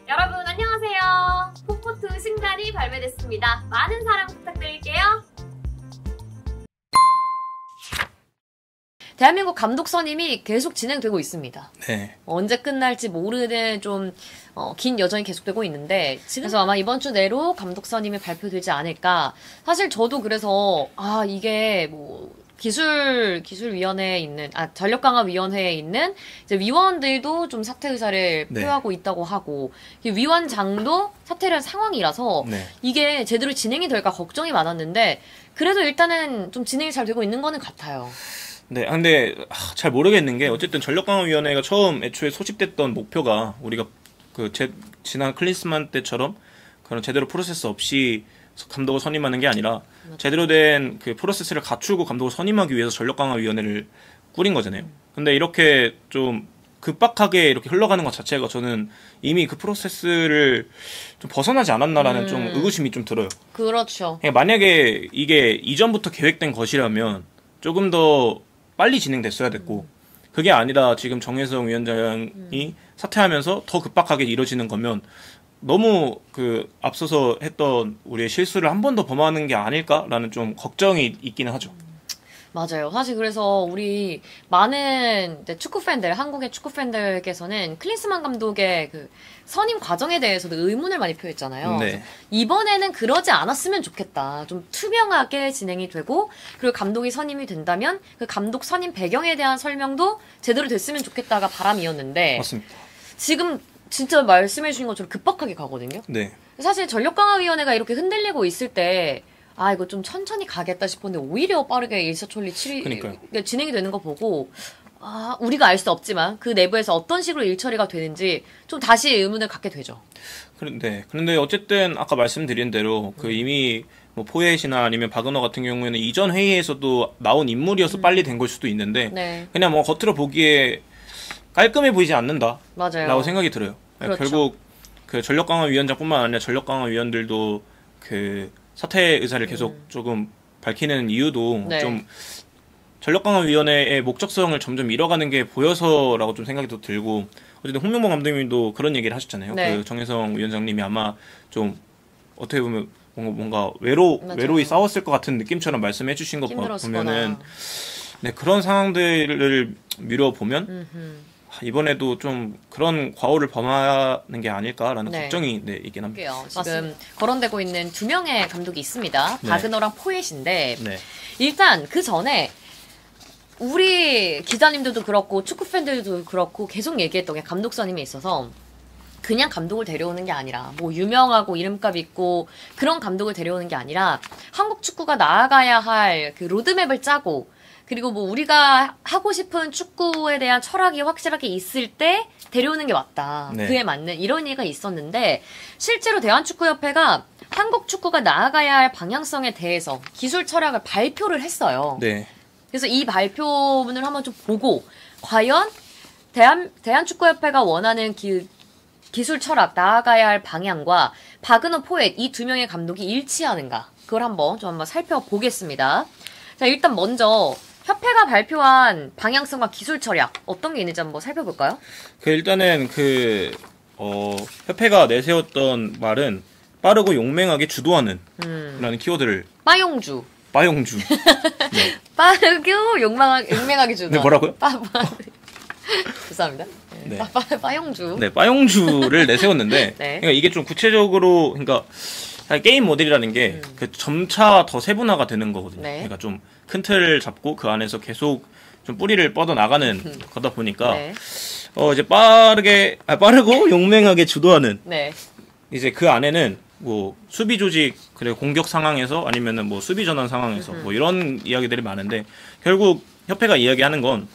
여러분 안녕하세요. 풋포트 신간이 발매됐습니다. 많은 사랑 부탁드릴게요. 대한민국 감독 선임이 계속 진행되고 있습니다. 네. 언제 끝날지 모르는 좀 긴 여정이 계속되고 있는데 그래서 아마 이번 주 내로 감독 선임이 발표되지 않을까. 사실 저도 그래서 이게 뭐 기술위원회에 있는 전력강화위원회에 있는 이제 위원들도 좀 사퇴 의사를 네. 표하고 있다고 하고 위원장도 사퇴를 한 상황이라서 네. 이게 제대로 진행이 될까 걱정이 많았는데 그래도 일단은 좀 진행이 잘 되고 있는 거는 같아요. 네, 근데 잘 모르겠는 게 어쨌든 전력강화위원회가 처음 애초에 소집됐던 목표가 우리가 지난 클린스만 때처럼 그런 제대로 프로세스 없이 감독을 선임하는 게 아니라 제대로 된 그 프로세스를 갖추고 감독을 선임하기 위해서 전력강화위원회를 꾸린 거잖아요. 근데 이렇게 좀 급박하게 이렇게 흘러가는 것 자체가 저는 이미 그 프로세스를 좀 벗어나지 않았나라는 좀 의구심이 좀 들어요. 그렇죠. 그러니까 만약에 이게 이전부터 계획된 것이라면 조금 더 빨리 진행됐어야 됐고 그게 아니라 지금 정혜성 위원장이 사퇴하면서 더 급박하게 이뤄지는 거면 너무 앞서서 했던 우리의 실수를 한 번 더 범하는 게 아닐까라는 좀 걱정이 있기는 하죠. 맞아요. 사실 그래서 우리 많은 축구 팬들, 한국의 축구 팬들께서는 클린스만 감독의 그 선임 과정에 대해서도 의문을 많이 표했잖아요. 네. 이번에는 그러지 않았으면 좋겠다. 좀 투명하게 진행이 되고 그리고 감독이 선임이 된다면 그 감독 선임 배경에 대한 설명도 제대로 됐으면 좋겠다가 바람이었는데 맞습니다. 지금 진짜 말씀해 주신 것처럼 급박하게 가거든요. 네. 사실 전력강화위원회가 이렇게 흔들리고 있을 때 이거 좀 천천히 가겠다 싶었는데 오히려 빠르게 일사천리 진행이 되는 거 보고 우리가 알 수 없지만 그 내부에서 어떤 식으로 일처리가 되는지 좀 다시 의문을 갖게 되죠. 그런데 어쨌든 아까 말씀드린 대로 이미 뭐 포엣이나 아니면 바그너 같은 경우에는 이전 회의에서도 나온 인물이어서 빨리 된 걸 수도 있는데 네. 그냥 뭐 겉으로 보기에 깔끔해 보이지 않는다. 맞아요. 라고 생각이 들어요. 그렇죠. 결국 전력강화위원장뿐만 아니라 전력강화위원들도 사퇴 의사를 계속 조금 밝히는 이유도 네. 좀 전력강화위원회의 목적성을 점점 잃어가는 게 보여서라고 좀 생각이 또 들고 어쨌든 홍명보 감독님도 그런 얘기를 하셨잖아요. 네. 정혜성 위원장님이 아마 좀 어떻게 보면 뭔가 외로이 싸웠을 것 같은 느낌처럼 말씀해 주신 거 보면은 네, 그런 상황들을 미뤄보면 이번에도 좀 그런 과오를 범하는 게 아닐까라는 걱정이 있긴 합니다. 지금 거론되고 있는 두 명의 감독이 있습니다. 네. 바그너랑 포엣인데 네. 일단 그 전에 우리 기자님들도 그렇고 축구 팬들도 그렇고 계속 얘기했던 게 감독 선임에 있어서 그냥 감독을 데려오는 게 아니라 뭐 유명하고 이름값 있고 그런 감독을 데려오는 게 아니라 한국 축구가 나아가야 할 그 로드맵을 짜고 그리고 뭐 우리가 하고 싶은 축구에 대한 철학이 확실하게 있을 때 데려오는 게 맞다. 네. 그에 맞는 이런 얘기가 있었는데 실제로 대한축구협회가 한국 축구가 나아가야 할 방향성에 대해서 기술 철학을 발표를 했어요. 네. 그래서 이 발표문을 한번 좀 보고 과연 대한축구협회가 원하는 기술 철학, 나아가야 할 방향과 바그너 포엣 이 두 명의 감독이 일치하는가 그걸 한번 살펴보겠습니다. 자, 일단 먼저 협회가 발표한 방향성과 기술 철학 어떤 게 있는지 한번 살펴볼까요? 일단은 협회가 내세웠던 말은 빠르고 용맹하게 주도하는 라는 키워드를 빠용주 네. 빠르고 용맹하게 주도. 네, 뭐라고요? 죄송합니다. 네. 빠용주. 네, 빠용주를 내세웠는데 네. 그러니까 이게 좀 구체적으로 게임 모델이라는 게 점차 더 세분화가 되는 거거든요. 네. 그러니까 좀 큰 틀을 잡고 그 안에서 계속 좀 뿌리를 뻗어 나가는 거다 보니까 네. 이제 빠르고 용맹하게 주도하는 네. 이제 그 안에는 뭐 수비 조직 그리고 공격 상황에서 아니면은 뭐 수비 전환 상황에서 뭐 이런 이야기들이 많은데 결국 협회가 이야기하는 건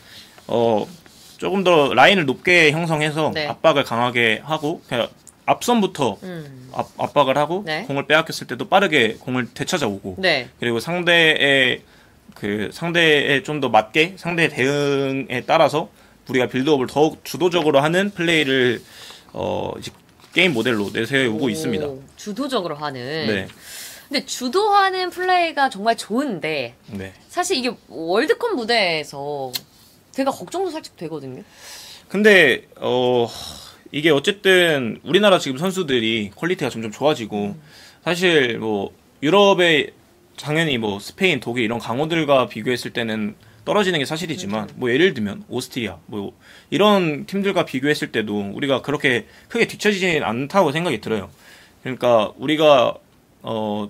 조금 더 라인을 높게 형성해서 네. 압박을 강하게 하고 그냥 앞선부터 압박을 하고 네. 공을 빼앗겼을 때도 빠르게 공을 되찾아오고 네. 그리고 상대의 좀 더 맞게 상대의 대응에 따라서 우리가 빌드업을 더욱 주도적으로 하는 플레이를 이제 게임 모델로 내세우고 있습니다. 주도적으로 하는. 네. 근데 주도하는 플레이가 정말 좋은데 네. 사실 이게 월드컵 무대에서 제가 걱정도 살짝 되거든요. 근데 이게 어쨌든 우리나라 지금 선수들이 퀄리티가 점점 좋아지고 사실 뭐 유럽의 당연히 뭐 스페인, 독일 이런 강호들과 비교했을 때는 떨어지는 게 사실이지만 뭐 예를 들면 오스트리아 뭐 이런 팀들과 비교했을 때도 우리가 그렇게 크게 뒤처지진 않다고 생각이 들어요. 그러니까 우리가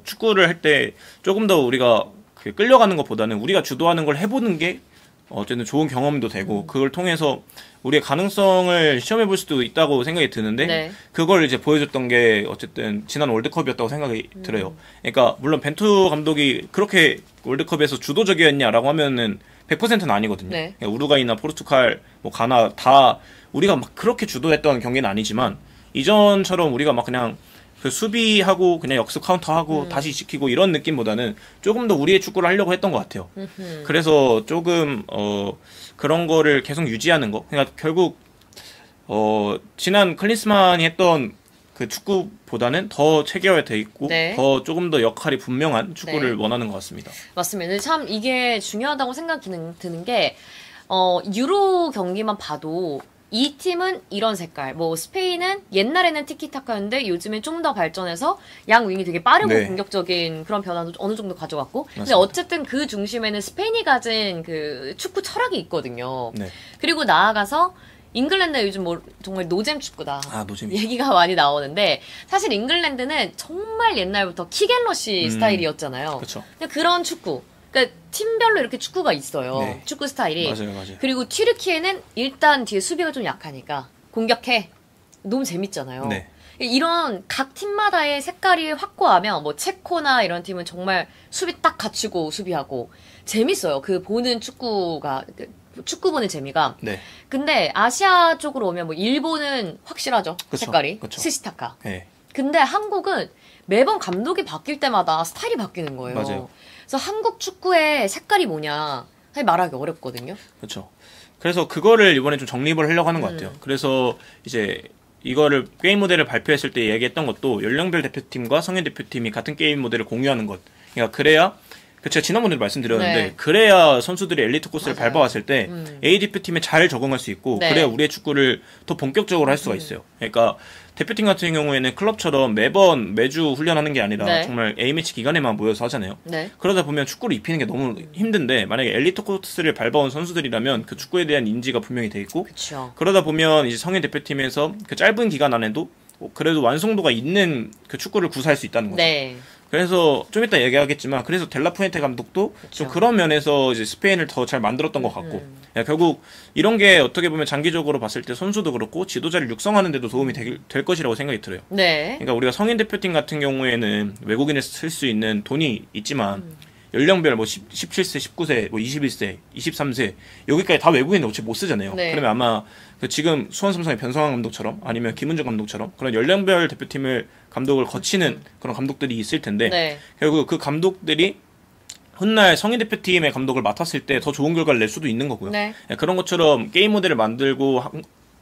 축구를 할 때 조금 더 우리가 끌려가는 것보다는 우리가 주도하는 걸 해보는 게 어쨌든 좋은 경험도 되고 그걸 통해서 우리의 가능성을 시험해 볼 수도 있다고 생각이 드는데 네. 그걸 이제 보여줬던 게 어쨌든 지난 월드컵이었다고 생각이 들어요. 그러니까 물론 벤투 감독이 그렇게 월드컵에서 주도적이었냐라고 하면은 100%는 아니거든요. 네. 그러니까 우루과이나 포르투갈, 뭐 가나 다 우리가 막 그렇게 주도했던 경기는 아니지만 이전처럼 우리가 막 그냥 그 수비하고 그냥 역습 카운터하고 다시 지키고 이런 느낌보다는 조금 더 우리의 축구를 하려고 했던 것 같아요. 그래서 조금 그런 거를 계속 유지하는 거. 그러니까 결국 지난 클린스만이 했던 그 축구보다는 더 체계화돼 있고 네. 더 조금 더 역할이 분명한 축구를 네. 원하는 것 같습니다. 맞습니다. 참 이게 중요하다고 생각이 드는 게 유로 경기만 봐도 이 팀은 이런 색깔, 뭐 스페인은 옛날에는 티키타카였는데 요즘엔 좀 더 발전해서 양 윙이 되게 빠르고 네. 공격적인 그런 변화도 어느 정도 가져갔고, 근데 맞습니다. 어쨌든 그 중심에는 스페인이 가진 그 축구 철학이 있거든요. 네. 그리고 나아가서 잉글랜드 요즘 뭐 정말 노잼 축구다. 노잼. 얘기가 많이 나오는데 사실 잉글랜드는 정말 옛날부터 킥앤러시 스타일이었잖아요. 그렇죠. 그냥 그런 축구. 그러니까 팀별로 이렇게 축구가 있어요. 네. 축구 스타일이. 맞아요. 그리고 튀르키예는 일단 뒤에 수비가 좀 약하니까 공격해. 너무 재밌잖아요. 네. 이런 각 팀마다의 색깔이 확고하면 뭐 체코나 이런 팀은 정말 수비 딱 갖추고 수비하고 재밌어요. 그 보는 축구가 축구 보는 재미가. 네. 근데 아시아 쪽으로 오면 뭐 일본은 확실하죠. 그쵸. 색깔이. 그쵸. 스시타카. 네. 근데 한국은 매번 감독이 바뀔 때마다 스타일이 바뀌는 거예요. 맞아요. 그래서 한국 축구의 색깔이 뭐냐 사실 말하기 어렵거든요. 그렇죠. 그래서 그거를 이번에 좀 정립을 하려고 하는 것 같아요. 그래서 이제 이거를 게임 모델을 발표했을 때 얘기했던 것도 연령별 대표팀과 성인 대표팀이 같은 게임 모델을 공유하는 것. 그러니까 그래야 제가 지난번에도 말씀드렸는데 네. 그래야 선수들이 엘리트 코스를 맞아요. 밟아왔을 때 A 대표팀에 잘 적응할 수 있고 네. 그래야 우리의 축구를 더 본격적으로 할 수가 있어요. 그러니까 대표팀 같은 경우에는 클럽처럼 매주 훈련하는 게 아니라 네. 정말 A매치 기간에만 모여서 하잖아요. 네. 그러다 보면 축구를 입히는 게 너무 힘든데 만약에 엘리트 코스를 밟아온 선수들이라면 그 축구에 대한 인지가 분명히 돼 있고 그렇죠. 그러다 보면 이제 성인 대표팀에서 그 짧은 기간 안에도 그래도 완성도가 있는 그 축구를 구사할 수 있다는 거죠. 네. 그래서 좀 이따 얘기하겠지만 그래서 델라푸엔테 감독도 좀 그런 면에서 이제 스페인을 더 잘 만들었던 것 같고 결국 이런 게 어떻게 보면 장기적으로 봤을 때 선수도 그렇고 지도자를 육성하는 데도 도움이 될 것이라고 생각이 들어요. 네. 그러니까 우리가 성인 대표팀 같은 경우에는 외국인을 쓸 수 있는 돈이 있지만 연령별 뭐 17세, 19세, 뭐 21세, 23세 여기까지 다 외국인을 어차피 못 쓰잖아요. 네. 그러면 아마 그 지금 수원 삼성의 변성환 감독처럼 아니면 김은정 감독처럼 그런 연령별 대표팀을 감독을 거치는 그런 감독들이 있을 텐데 네. 결국 그 감독들이 훗날 성인 대표팀의 감독을 맡았을 때 더 좋은 결과를 낼 수도 있는 거고요. 네. 그런 것처럼 게임 모델을 만들고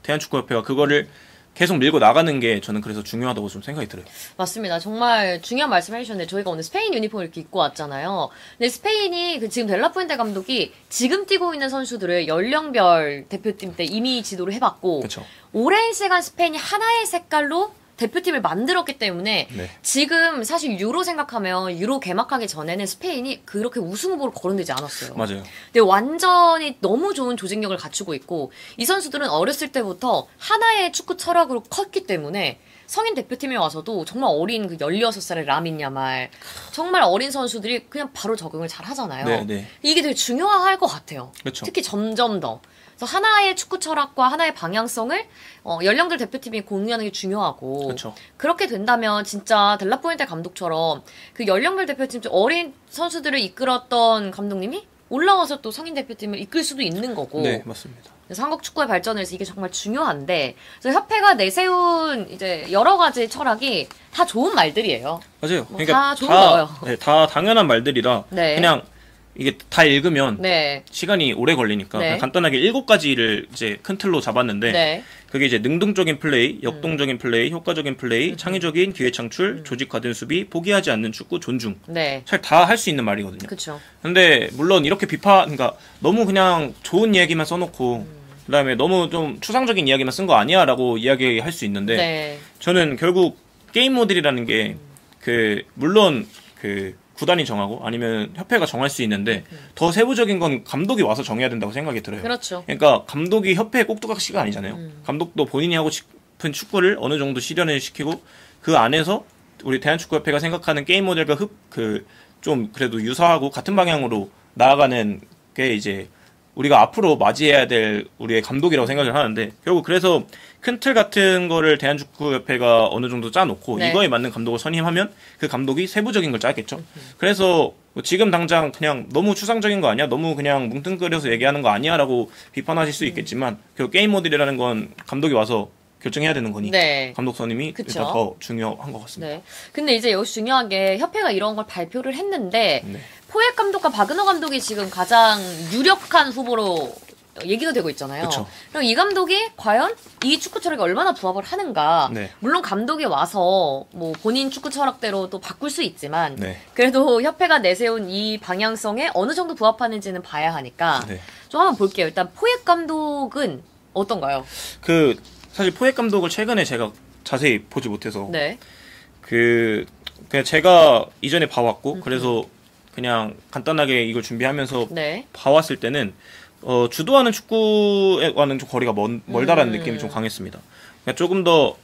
대한축구협회가 그거를 계속 밀고 나가는 게 저는 그래서 중요하다고 좀 생각이 들어요. 맞습니다. 정말 중요한 말씀 해주셨는데 저희가 오늘 스페인 유니폼을 이렇게 입고 왔잖아요. 근데 스페인이 지금 델라푸엔테 감독이 지금 뛰고 있는 선수들을 연령별 대표팀 때 이미 지도를 해봤고 그렇죠. 오랜 시간 스페인이 하나의 색깔로 대표팀을 만들었기 때문에 네. 지금 사실 유로 생각하면 유로 개막하기 전에는 스페인이 그렇게 우승 후보로 거론되지 않았어요. 맞아요. 근데 완전히 너무 좋은 조직력을 갖추고 있고 이 선수들은 어렸을 때부터 하나의 축구 철학으로 컸기 때문에 성인 대표팀에 와서도 정말 어린 그 16살의 라민 야말 정말 어린 선수들이 그냥 바로 적응을 잘 하잖아요. 네, 네. 이게 되게 중요할 것 같아요. 그렇죠. 특히 점점 더. 그래서 하나의 축구 철학과 하나의 방향성을 연령들 대표팀이 공유하는 게 중요하고 그렇죠. 그렇게 된다면 진짜 델라푸엔테 감독처럼 그 연령별 대표팀 좀 어린 선수들을 이끌었던 감독님이 올라와서 또 성인 대표팀을 이끌 수도 있는 거고 네, 맞습니다. 그래서 한국 축구의 발전을 위해서 이게 정말 중요한데 그래서 협회가 내세운 이제 여러 가지 철학이 다 좋은 말들이에요. 맞아요. 뭐 다 좋은 거예요. 네, 다 당연한 말들이라 네. 그냥 이게 다 읽으면 네. 시간이 오래 걸리니까 네. 그냥 간단하게 7가지를 이제 큰 틀로 잡았는데 네. 그게 이제 능동적인 플레이, 역동적인 플레이, 효과적인 플레이, 창의적인 기회 창출, 조직화된 수비, 포기하지 않는 축구, 존중. 네. 사실 다 할 수 있는 말이거든요. 그렇죠. 근데 물론 이렇게 그러니까 너무 그냥 좋은 얘기만 써놓고 그다음에 너무 좀 추상적인 이야기만 쓴 거 아니야라고 이야기할 수 있는데 네. 저는 결국 게임 모델이라는 게 물론 구단이 정하고 아니면 협회가 정할 수 있는데 더 세부적인 건 감독이 와서 정해야 된다고 생각이 들어요. 그렇죠. 그러니까 감독이 협회의 꼭두각시가 아니잖아요. 감독도 본인이 하고 싶은 축구를 어느 정도 실현을 시키고 그 안에서 우리 대한축구협회가 생각하는 게임 모델과 좀 그래도 유사하고 같은 방향으로 나아가는 게 이제 우리가 앞으로 맞이해야 될 우리의 감독이라고 생각을 하는데 결국 그래서 큰 틀 같은 거를 대한축구협회가 어느 정도 짜놓고 네. 이거에 맞는 감독을 선임하면 그 감독이 세부적인 걸 짜겠죠. 그래서 뭐 지금 당장 그냥 너무 추상적인 거 아니야? 너무 그냥 뭉뚱그려서 얘기하는 거 아니야? 라고 비판하실 수 있겠지만 결국 게임 모델이라는 건 감독이 와서 결정해야 되는 거니 네. 감독 선임이 그쵸. 일단 더 중요한 것 같습니다. 네. 근데 이제 여기서 중요한 게 협회가 이런 걸 발표를 했는데 네. 포획 감독과 박은호 감독이 지금 가장 유력한 후보로 얘기가 되고 있잖아요. 그쵸. 그럼 이 감독이 과연 이 축구 철학에 얼마나 부합을 하는가? 네. 물론 감독이 와서 뭐 본인 축구 철학대로 또 바꿀 수 있지만 네. 그래도 협회가 내세운 이 방향성에 어느 정도 부합하는지는 봐야 하니까 네. 좀 한번 볼게요. 일단 포획 감독은 어떤가요? 사실 포획 감독을 최근에 제가 자세히 보지 못해서 네. 그냥 제가 이전에 봐왔고 그래서 그냥 간단하게 이걸 준비하면서 네. 봐왔을 때는 주도하는 축구와는 좀 거리가 멀다라는 느낌이 좀 강했습니다. 그러니까 조금 더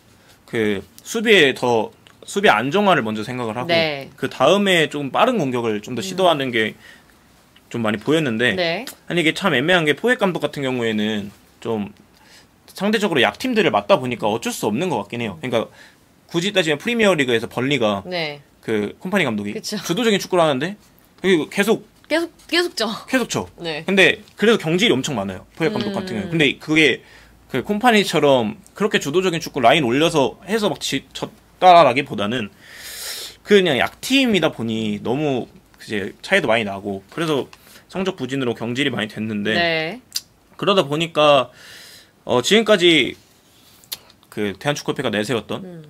수비 안정화를 먼저 생각을 하고 네. 그 다음에 좀 빠른 공격을 좀 더 시도하는 게 좀 많이 보였는데 네. 아니 이게 참 애매한 게 포획 감독 같은 경우에는 좀 상대적으로 약팀들을 맞다 보니까 어쩔 수 없는 것 같긴 해요. 그러니까 굳이 따지면 프리미어리그에서 벌리가 네. 콤파니 감독이 그쵸. 주도적인 축구를 하는데 여기 계속 계속 쳐. 네. 근데 그래도 경질이 엄청 많아요. 포획 감독 같은 경우. 근데 그게 콤파니처럼 그렇게 주도적인 축구 라인 올려서 해서 막 졌다라기보다는 그냥 약팀이다 보니 너무 이제 차이도 많이 나고 그래서 성적 부진으로 경질이 많이 됐는데 네. 그러다 보니까 지금까지 대한축구협회가 내세웠던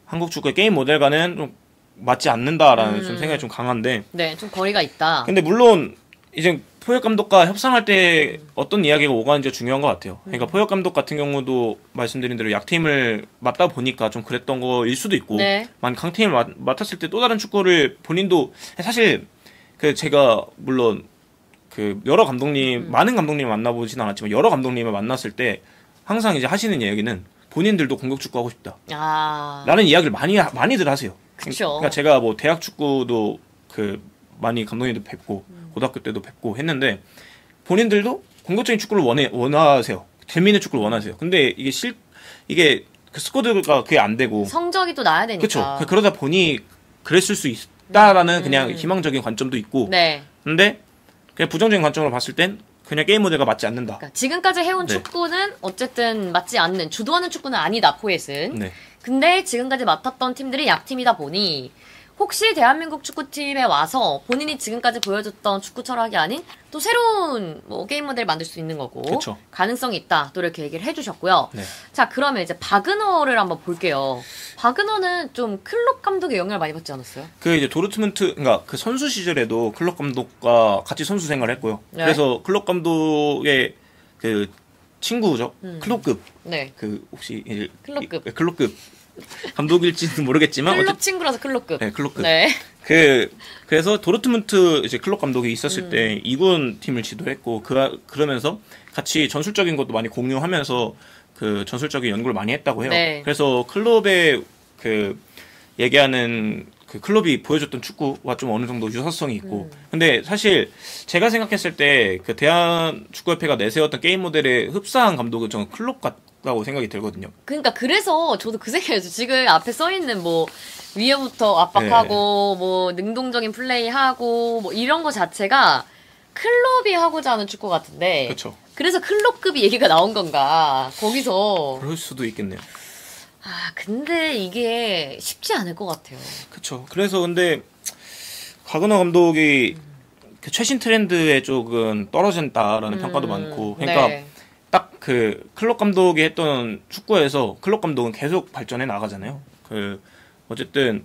한국 축구의 게임 모델과는 좀 맞지 않는다라는 좀 생각이 좀 강한데 네, 좀 거리가 있다. 근데 물론 이제 포혁 감독과 협상할 때 어떤 이야기가 오가는지가 중요한 것 같아요. 그러니까 포혁 감독 같은 경우도 말씀드린 대로 약팀을 맡다 보니까 좀 그랬던 거일 수도 있고 네. 만 강팀을 맡았을 때 또 다른 축구를 본인도 사실 제가 물론 여러 감독님 많은 감독님을 만나보진 않았지만 여러 감독님을 만났을 때 항상 이제 하시는 이야기는 본인들도 공격 축구 하고 싶다. 라는 이야기를 많이들 하세요. 그쵸. 그러니까 제가 뭐 대학 축구도 많이 감독님도 뵙고 고등학교 때도 뵙고 했는데 본인들도 공격적인 축구를 원하세요. 재미있는 축구를 원하세요. 근데 이게 스쿼드가 그게 안 되고 성적이 또 나야 되니까. 그렇죠. 그러다 보니 그랬을 수 있다라는 그냥 희망적인 관점도 있고. 네. 근데 그냥 부정적인 관점으로 봤을 땐 그냥 게임 모델과 맞지 않는다. 그러니까 지금까지 해온 네. 축구는 어쨌든 맞지 않는 주도하는 축구는 아니다 포엣은. 네. 근데 지금까지 맡았던 팀들이 약팀이다 보니 혹시 대한민국 축구팀에 와서 본인이 지금까지 보여줬던 축구 철학이 아닌 또 새로운 뭐 게임 모델을 만들 수 있는 거고 그쵸. 가능성이 있다 또 이렇게 얘기를 해주셨고요. 네. 자 그러면 이제 박은호를 한번 볼게요. 박은호는 좀 클롭 감독의 영향을 많이 받지 않았어요? 이제 그러니까 선수 시절에도 클럽 감독과 같이 선수 생활을 했고요. 네. 그래서 클럽 감독의 친구죠. 클럽급. 네. 혹시 클럽급. 클럽급 감독일지는 모르겠지만 클럽 친구라서 클럽급. 네, 클럽급. 네. 그래서 도르트문트 이제 클럽 감독이 있었을 때 2군 팀을 지도했고 그러면서 같이 전술적인 것도 많이 공유하면서 전술적인 연구를 많이 했다고 해요. 네. 그래서 클럽의 얘기하는 클럽이 보여줬던 축구와 좀 어느 정도 유사성이 있고. 근데 사실 제가 생각했을 때 대한축구협회가 내세웠던 게임 모델에 흡사한 감독은 저는 클럽 같다고 생각이 들거든요. 그러니까 그래서 저도 그 생각이었어요. 지금 앞에 써 있는 뭐 위에부터 압박하고 뭐 능동적인 플레이하고 뭐 이런 거 자체가 클럽이 하고자 하는 축구 같은데. 그렇죠. 그래서 클럽급이 얘기가 나온 건가? 거기서. 그럴 수도 있겠네요. 근데 이게 쉽지 않을 것 같아요. 그렇죠. 그래서 근데 박은호 감독이 최신 트렌드에 조금 떨어진다라는 평가도 많고. 그러니까 네. 딱 클럽 감독이 했던 축구에서 클럽 감독은 계속 발전해 나가잖아요. 어쨌든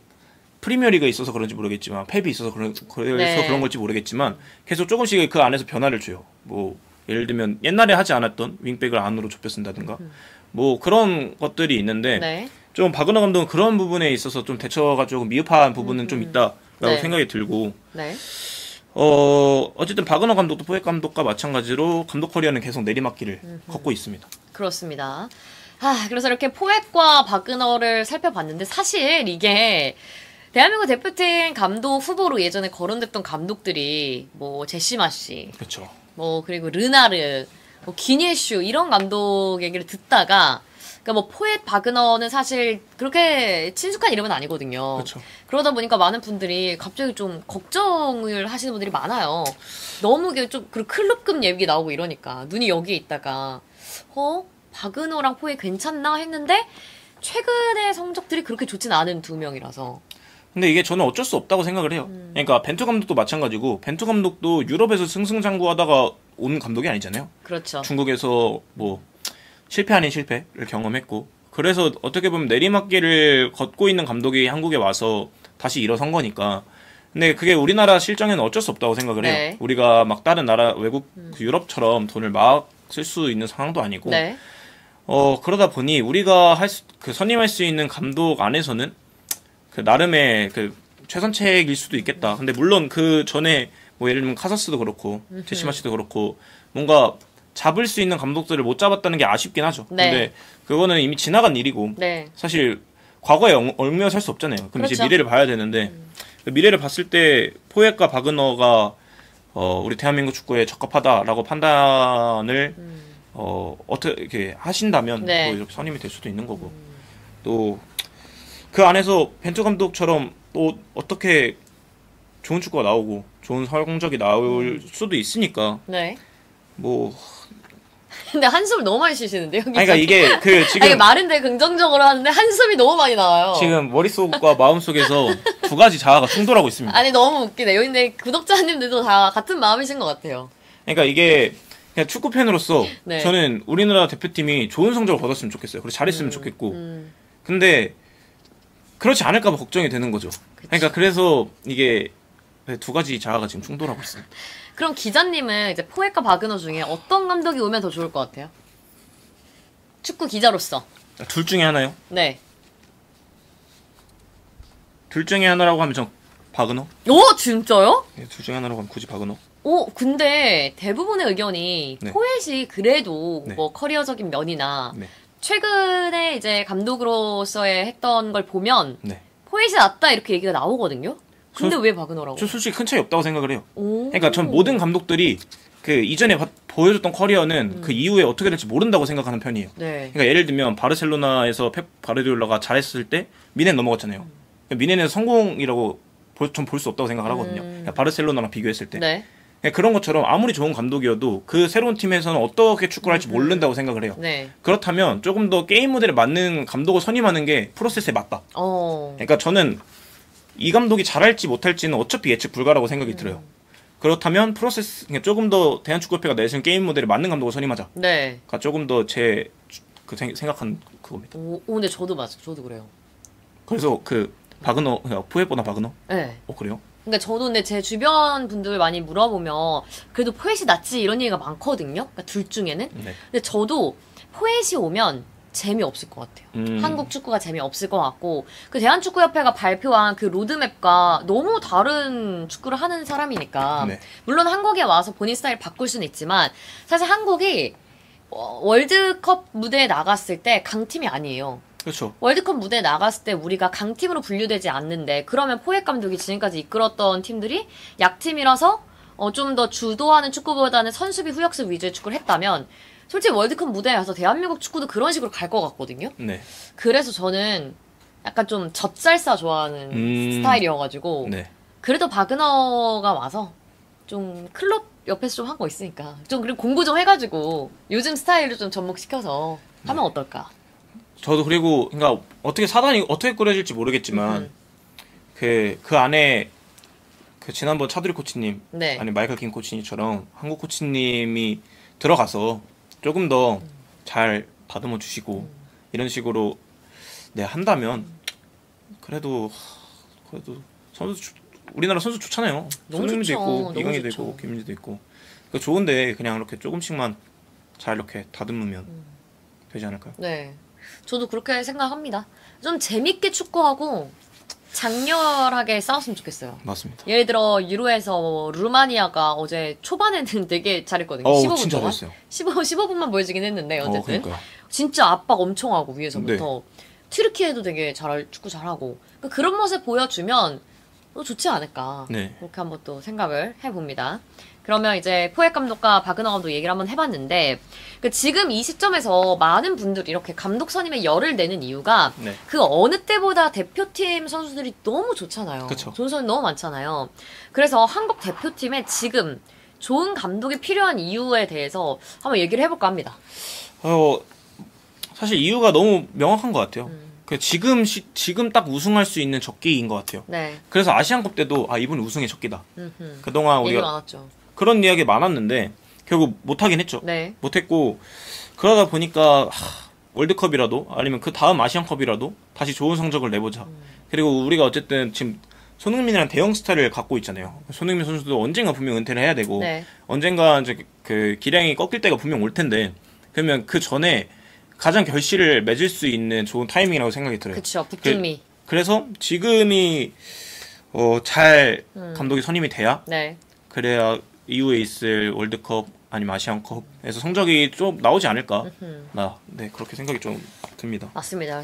프리미어리그에 있어서 그런지 모르겠지만 펩이 있어서 그래서 네. 그런 걸지 모르겠지만 계속 조금씩 그 안에서 변화를 줘요. 뭐 예를 들면 옛날에 하지 않았던 윙백을 안으로 좁혀 쓴다든가 뭐 그런 것들이 있는데 네. 좀 박은호 감독은 그런 부분에 있어서 좀 대처가 조금 미흡한 부분은 좀 있다라고 네. 생각이 들고 네. 어쨌든 박은호 감독도 포획 감독과 마찬가지로 감독 커리어는 계속 내리막길을 걷고 있습니다. 그렇습니다. 그래서 이렇게 포획과 박은호를 살펴봤는데 사실 이게 대한민국 대표팀 감독 후보로 예전에 거론됐던 감독들이 뭐 제시마 씨, 그렇죠. 뭐 그리고 르나르, 뭐 기네슈 이런 감독 얘기를 듣다가 그러니까 뭐 포획 박은호는 사실 그렇게 친숙한 이름은 아니거든요. 그렇죠. 그러다 보니까 많은 분들이 갑자기 좀 걱정을 하시는 분들이 많아요. 너무 좀 클럽급 얘기 나오고 이러니까 눈이 여기에 있다가 박은호랑 포획 괜찮나 했는데 최근의 성적들이 그렇게 좋진 않은 두 명이라서. 근데 이게 저는 어쩔 수 없다고 생각을 해요. 그러니까 벤투 감독도 마찬가지고 벤투 감독도 유럽에서 승승장구하다가 온 감독이 아니잖아요. 그렇죠. 중국에서 뭐 실패 아닌 실패를 경험했고 그래서 어떻게 보면 내리막길을 걷고 있는 감독이 한국에 와서 다시 일어선 거니까. 근데 그게 우리나라 실정에는 어쩔 수 없다고 생각을 해요. 네. 우리가 막 다른 나라 외국 그 유럽처럼 돈을 막 쓸 수 있는 상황도 아니고. 네. 그러다 보니 우리가 선임할 수 있는 감독 안에서는 그 나름의 그 최선책일 수도 있겠다. 근데 물론 그 전에 뭐 예를 들면 카사스도 그렇고 제시마 씨도 그렇고 뭔가 잡을 수 있는 감독들을 못 잡았다는 게 아쉽긴 하죠. 네. 근데 그거는 이미 지나간 일이고 네. 사실 과거에 얽매여 살 수 없잖아요. 그럼 이제 그렇죠. 미래를 봐야 되는데 그 미래를 봤을 때 포획과 박은호가 우리 대한민국 축구에 적합하다라고 판단을 어떻게 이렇게 하신다면 네. 또 이렇게 선임이 될 수도 있는 거고 또 그 안에서 벤투 감독처럼 또 어떻게 좋은 축구가 나오고 좋은 성적이 나올 수도 있으니까 네. 뭐 근데 한숨을 너무 많이 쉬시는데요. 아니, 그러니까 이게 그 지금 아니, 말인데 긍정적으로 하는데 한숨이 너무 많이 나와요. 지금 머릿속과 마음속에서 두 가지 자아가 충돌하고 있습니다. 아니 너무 웃기네요. 근데 구독자님들도 다 같은 마음이신 것 같아요. 그러니까 이게 그냥 축구 팬으로서 네. 저는 우리나라 대표팀이 좋은 성적을 거뒀으면 좋겠어요. 그리고 잘했으면 좋겠고. 근데 그렇지 않을까 봐 걱정이 되는 거죠. 그러니까 그래서 이게 두 가지 자아가 지금 충돌하고 있습니다. 그럼 기자님은 이제 포획과 박은호 중에 어떤 감독이 오면 더 좋을 것 같아요? 축구 기자로서. 둘 중에 하나요? 네. 둘 중에 하나라고 하면 전 박은호? 오 진짜요? 네, 둘 중에 하나라고 하면 굳이 박은호? 근데 대부분의 의견이 네. 포획이 그래도 네. 뭐 커리어적인 면이나 네. 최근에 이제 감독으로서의 했던 걸 보면 네. 포획이 낫다 이렇게 얘기가 나오거든요. 근데 저- 왜 박은호라고? 저 솔직히 큰 차이 없다고 생각을 해요. 오. 그러니까 전 모든 감독들이 그 이전에 보여줬던 커리어는 그 이후에 어떻게 될지 모른다고 생각하는 편이에요. 네. 그러니까 예를 들면 바르셀로나에서 펩 바르디올라가 잘했을 때 미넨 넘어갔잖아요. 그러니까 미넨에서 성공이라고 전 볼 수 없다고 생각을 하거든요. 그러니까 바르셀로나랑 비교했을 때. 네. 그러니까 그런 것처럼 아무리 좋은 감독이어도 그 새로운 팀에서는 어떻게 축구를 할지 모른다고 생각을 해요. 네. 그렇다면 조금 더 게임 모델에 맞는 감독을 선임하는 게 프로세스에 맞다. 그러니까 저는 이 감독이 잘할지 못할지는 어차피 예측 불가라고 생각이 들어요. 그렇다면 프로세스 그러니까 조금 더 대한축구협회가 내세운 게임 모델에 맞는 감독을 선임하자. 네. 그러니까 조금 더 제 그 생각한 그겁니다. 근데 저도 맞아요. 저도 그래요. 그래서 그 박은호 그러니까 포획보다 박은호? 네. 그래요? 그러니까 저도 근데 제 주변 분들 많이 물어보면 그래도 포엣이 낫지 이런 얘기가 많거든요. 그러니까 둘 중에는. 네. 근데 저도 포엣이 오면 재미없을 것 같아요. 한국 축구가 재미없을 것 같고 그 대한축구협회가 발표한 그 로드맵과 너무 다른 축구를 하는 사람이니까 네. 물론 한국에 와서 본인 스타일 바꿀 수는 있지만 사실 한국이 월드컵 무대에 나갔을 때 강팀이 아니에요. 그렇죠. 월드컵 무대에 나갔을 때 우리가 강팀으로 분류되지 않는데 그러면 포획 감독이 지금까지 이끌었던 팀들이 약팀이라서 좀 더 주도하는 축구보다는 선수비 후역습 위주의 축구를 했다면 솔직히 월드컵 무대에 가서 대한민국 축구도 그런 식으로 갈 것 같거든요. 네. 그래서 저는 약간 좀 젖살싸 좋아하는 스타일이어가지고 네. 그래도 박은호가 와서 좀 클럽 옆에서 좀 한 거 있으니까 좀 그리고 공부 좀 해가지고 요즘 스타일을 좀 접목시켜서 하면 어떨까? 저도 그리고 그러니까 어떻게 사단이 어떻게 꾸려질지 모르겠지만 그 안에 그 지난번 차두리 코치님 네. 아니 마이클 킹 코치님처럼 한국 코치님이 들어가서 조금 더 잘 다듬어 주시고 이런 식으로 네 한다면 그래도 선수 우리나라 선수 좋잖아요. 너무 손흥민도 좋죠. 있고 너무 이강인도 좋죠. 있고 김민재도 있고 그 좋은데 그냥 이렇게 조금씩만 잘 이렇게 다듬으면 되지 않을까요? 네. 저도 그렇게 생각합니다. 좀 재밌게 축구하고 장렬하게 싸웠으면 좋겠어요. 맞습니다. 예를 들어 유로에서 루마니아가 어제 초반에는 되게 잘했거든요. 15분 진짜 동안. 잘했어요. 15분만 보여지긴 했는데 어쨌든 그러니까요. 진짜 압박 엄청 하고 위에서부터 튀르키예도 되게 축구 잘하고 그러니까 그런 모습 보여주면 또 좋지 않을까. 네. 그렇게 한번 또 생각을 해봅니다. 그러면 이제 포획 감독과 박은호 감독 얘기를 한번 해봤는데 지금 이 시점에서 많은 분들이 이렇게 감독 선임에 열을 내는 이유가 네. 그 어느 때보다 대표팀 선수들이 너무 좋잖아요. 그쵸. 좋은 선수 너무 많잖아요. 그래서 한국 대표팀에 지금 좋은 감독이 필요한 이유에 대해서 한번 얘기를 해볼까 합니다. 사실 이유가 너무 명확한 것 같아요. 지금 딱 우승할 수 있는 적기인 것 같아요. 네. 그래서 아시안컵 때도 이번 우승의 적기다. 그동안 얘기 우리가 많았죠. 그런 이야기 많았는데 결국 못하긴 했죠. 네. 못했고 그러다 보니까 월드컵이라도 아니면 그 다음 아시안컵이라도 다시 좋은 성적을 내보자. 그리고 우리가 어쨌든 지금 손흥민이랑 대형 스타를 갖고 있잖아요. 손흥민 선수도 언젠가 분명 은퇴를 해야 되고 네. 언젠가 이제 그 기량이 꺾일 때가 분명 올 텐데 그러면 그 전에 가장 결실을 맺을 수 있는 좋은 타이밍이라고 생각이 들어요. 그쵸. 북중미. 그래서 지금이 잘 감독이 선임이 돼야 네. 그래야 이후에 있을 월드컵 아니면 아시안컵에서 성적이 좀 나오지 않을까. 네, 그렇게 생각이 좀 듭니다. 맞습니다.